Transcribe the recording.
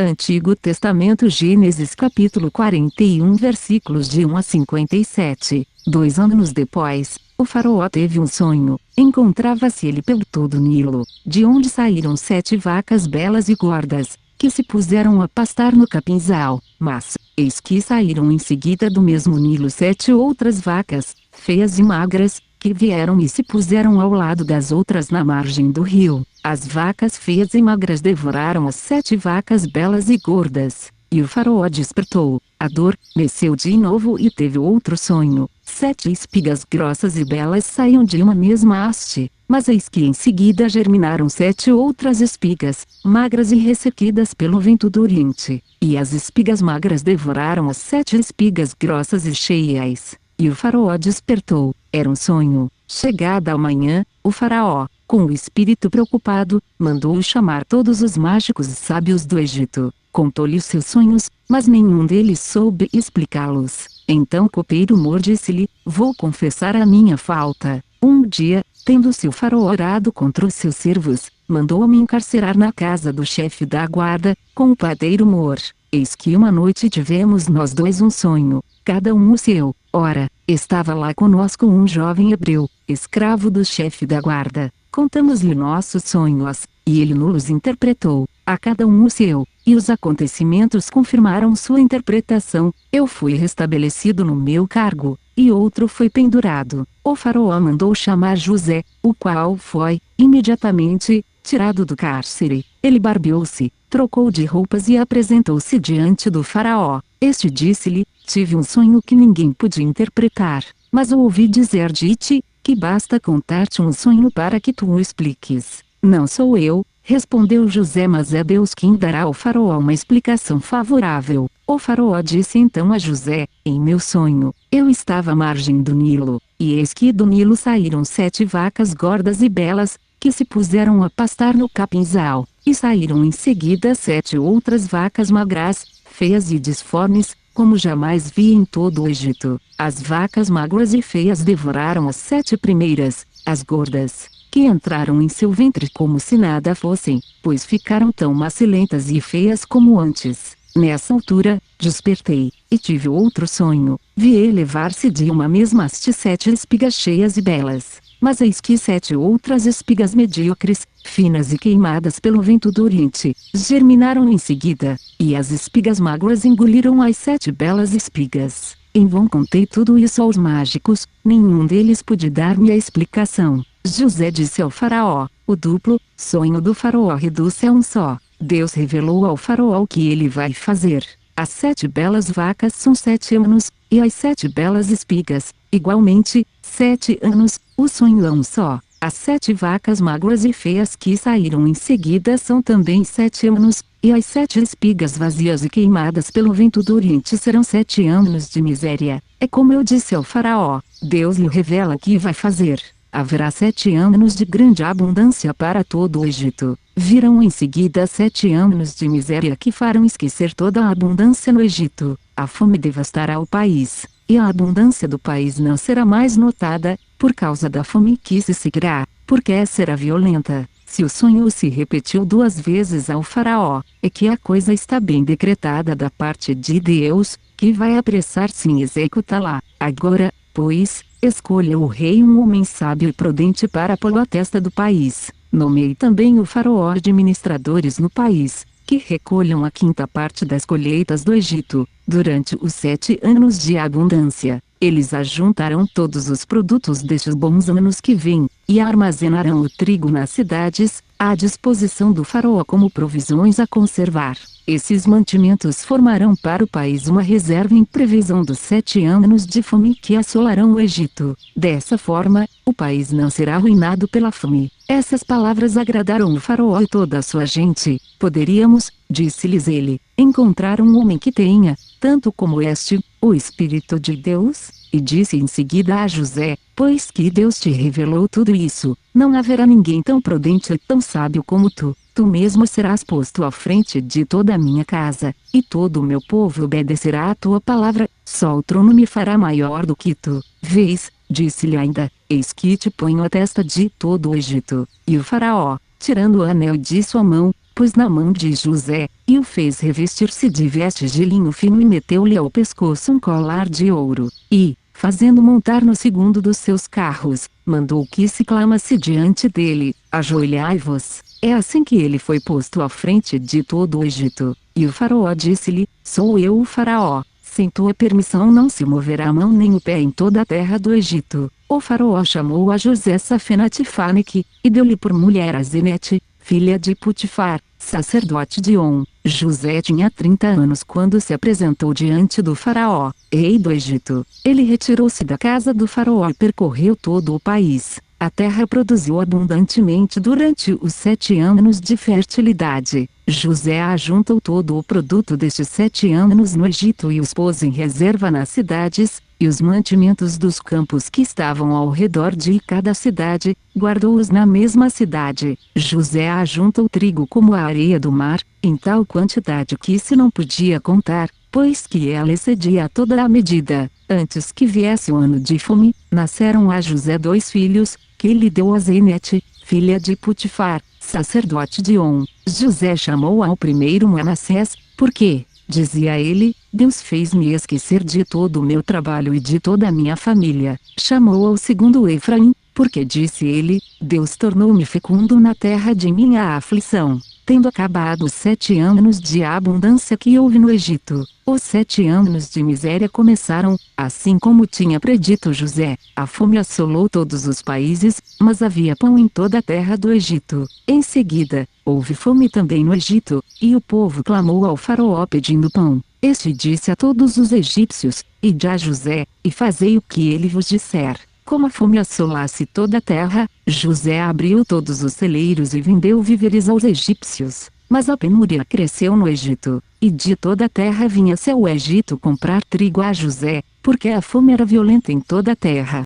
Antigo Testamento, Gênesis capítulo 41 versículos de 1 a 57. 2 anos depois, o faraó teve um sonho. Encontrava-se ele pelo todo o Nilo, de onde saíram 7 vacas belas e gordas, que se puseram a pastar no capinzal. Mas, eis que saíram em seguida do mesmo Nilo 7 outras vacas, feias e magras, que vieram e se puseram ao lado das outras na margem do rio. As vacas feias e magras devoraram as 7 vacas belas e gordas. E o faraó despertou, adormeceu de novo e teve outro sonho. 7 espigas grossas e belas saíam de uma mesma haste, mas eis que em seguida germinaram 7 outras espigas, magras e ressequidas pelo vento do oriente. E as espigas magras devoraram as 7 espigas grossas e cheias. E o faraó despertou. Era um sonho. Chegada a manhã, o faraó, com o espírito preocupado, mandou chamar todos os mágicos e sábios do Egito. Contou-lhe os seus sonhos, mas nenhum deles soube explicá-los. Então o copeiro Mor disse-lhe: vou confessar a minha falta. Um dia, tendo-se o faraó orado contra os seus servos, mandou-me encarcerar na casa do chefe da guarda, com o padeiro Mor. Eis que uma noite tivemos nós dois um sonho, cada um o seu. Ora, estava lá conosco um jovem hebreu, escravo do chefe da guarda. Contamos-lhe nossos sonhos, e ele nos interpretou, a cada um o seu, e os acontecimentos confirmaram sua interpretação. Eu fui restabelecido no meu cargo, e outro foi pendurado. O faraó mandou chamar José, o qual foi, imediatamente, tirado do cárcere. Ele barbeou-se, trocou de roupas e apresentou-se diante do faraó. Este disse-lhe: tive um sonho que ninguém podia interpretar, mas ouvi dizer de ti, que basta contar-te um sonho para que tu o expliques. Não sou eu, respondeu José, mas é Deus quem dará ao faraó uma explicação favorável. O faraó disse então a José: em meu sonho, eu estava à margem do Nilo, e eis que do Nilo saíram 7 vacas gordas e belas, que se puseram a pastar no capinzal, e saíram em seguida 7 outras vacas magras, feias e disformes, como jamais vi em todo o Egito. As vacas magras e feias devoraram as 7 primeiras, as gordas, que entraram em seu ventre como se nada fossem, pois ficaram tão macilentas e feias como antes. Nessa altura, despertei, e tive outro sonho. Vi elevar-se de uma mesma haste 7 espigas cheias e belas, mas eis que 7 outras espigas medíocres, finas e queimadas pelo vento do oriente, germinaram em seguida, e as espigas magras engoliram as 7 belas espigas. Em vão contei tudo isso aos mágicos, nenhum deles pôde dar-me a explicação. José disse ao faraó: o duplo sonho do faraó reduz-se a um só. Deus revelou ao faraó o que ele vai fazer. As 7 belas vacas são 7 anos, e as 7 belas espigas, igualmente, 7 anos. O sonho é um só. As 7 vacas magras e feias que saíram em seguida são também 7 anos, e as 7 espigas vazias e queimadas pelo vento do oriente serão 7 anos de miséria. É como eu disse ao faraó, Deus lhe revela o que vai fazer. Haverá 7 anos de grande abundância para todo o Egito. Virão em seguida 7 anos de miséria que farão esquecer toda a abundância no Egito. A fome devastará o país, e a abundância do país não será mais notada, por causa da fome que se seguirá, porque será violenta. Se o sonho se repetiu 2 vezes ao faraó, é que a coisa está bem decretada da parte de Deus, que vai apressar-se em executá-la. Agora, pois, escolha o rei um homem sábio e prudente para pô-lo à testa do país. Nomeie também o faraó administradores no país, que recolham a 5ª parte das colheitas do Egito, durante os 7 anos de abundância. Eles ajuntarão todos os produtos destes bons anos que vêm, e armazenarão o trigo nas cidades, à disposição do faraó como provisões a conservar. Esses mantimentos formarão para o país uma reserva em previsão dos 7 anos de fome que assolarão o Egito. Dessa forma, o país não será arruinado pela fome. Essas palavras agradaram o faraó e toda a sua gente. Poderíamos, disse-lhes ele, encontrar um homem que tenha, tanto como este, o Espírito de Deus? E disse em seguida a José: pois que Deus te revelou tudo isso, não haverá ninguém tão prudente e tão sábio como tu. Tu mesmo serás posto à frente de toda a minha casa, e todo o meu povo obedecerá à tua palavra. Só o trono me fará maior do que tu. Vês, disse-lhe ainda, eis que te ponho à testa de todo o Egito. E o faraó, tirando o anel de sua mão, pôs na mão de José, e o fez revestir-se de vestes de linho fino e meteu-lhe ao pescoço um colar de ouro, e, fazendo montar no segundo dos seus carros, mandou que se clamasse diante dele: ajoelhai-vos. É assim que ele foi posto à frente de todo o Egito. E o faraó disse-lhe: sou eu o faraó, sem tua permissão não se moverá a mão nem o pé em toda a terra do Egito. O faraó chamou a José Safenate-Faneque, e deu-lhe por mulher a Zenete, filha de Putifar, sacerdote de On. José tinha 30 anos quando se apresentou diante do faraó, rei do Egito. Ele retirou-se da casa do faraó e percorreu todo o país. A terra produziu abundantemente durante os 7 anos de fertilidade. José ajuntou todo o produto destes 7 anos no Egito e os pôs em reserva nas cidades, e os mantimentos dos campos que estavam ao redor de cada cidade, guardou-os na mesma cidade. José ajuntou trigo como a areia do mar, em tal quantidade que se não podia contar, pois que ela excedia toda a medida. Antes que viesse o ano de fome, nasceram a José 2 filhos, que lhe deu a Zenete, filha de Putifar, sacerdote de On. José chamou ao primeiro Manassés, porque, dizia ele, Deus fez-me esquecer de todo o meu trabalho e de toda a minha família. Chamou ao segundo Efraim, porque disse ele, Deus tornou-me fecundo na terra de minha aflição. Tendo acabado os 7 anos de abundância que houve no Egito, os 7 anos de miséria começaram, assim como tinha predito José. A fome assolou todos os países, mas havia pão em toda a terra do Egito. Em seguida, houve fome também no Egito, e o povo clamou ao faraó pedindo pão. Este disse a todos os egípcios: ide a José, e fazei o que ele vos disser. Como a fome assolasse toda a terra, José abriu todos os celeiros e vendeu víveres aos egípcios. Mas a penúria cresceu no Egito, e de toda a terra vinha-se ao Egito comprar trigo a José, porque a fome era violenta em toda a terra.